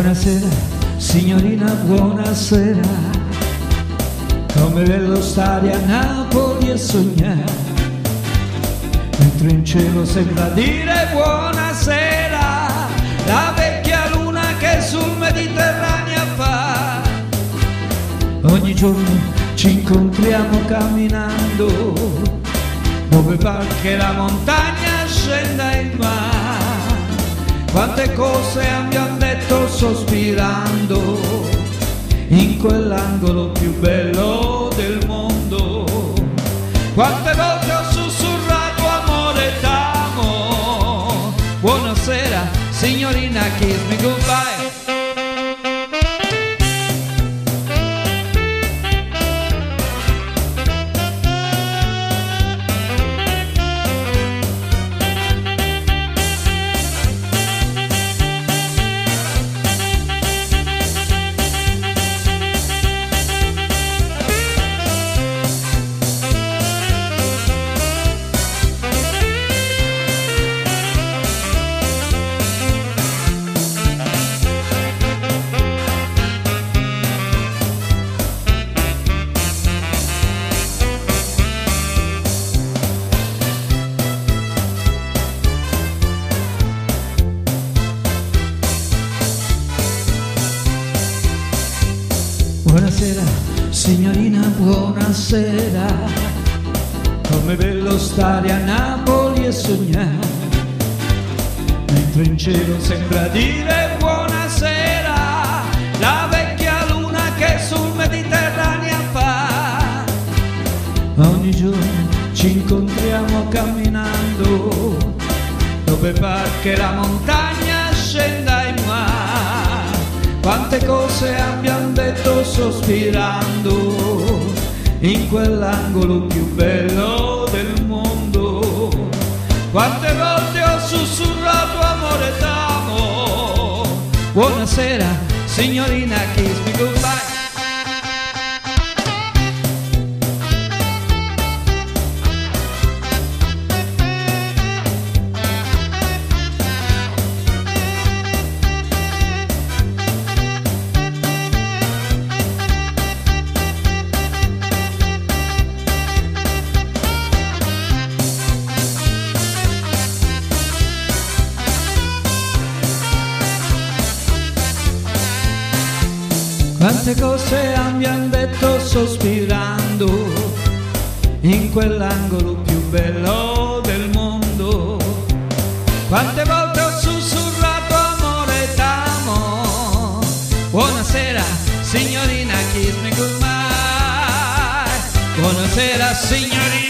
Buonasera, signorina, buonasera. Come bello stare a Napoli e sognare, mentre in cielo sembra dire buonasera la vecchia luna che sul Mediterraneo fa. Ogni giorno ci incontriamo camminando, dove par che la montagna scenda il mare. Quante cose abbiamo detto sospirando in quell'angolo più bello del mondo. Quante volte ho sussurrato amore t'amo. Buonasera signorina, kiss me goodbye. Buonasera, signorina, buonasera. Come bello stare a Napoli e sognare, mentre in cielo sembra dire buonasera la vecchia luna che sul Mediterraneo fa. Ogni giorno ci incontriamo camminando, dove par che la montagna scenda in mare. Quante cose abbiamo detto sospirando in quell'angolo più bello del mondo. Quante volte ho sussurrato amore t'amo. Buonasera signorina, kiss me goodbye. Quante cose abbiamo detto sospirando in quell'angolo più bello del mondo. Quante volte ho sussurrato amore t'amo. Buonasera signorina, kiss me goodbye. Buonasera signorina.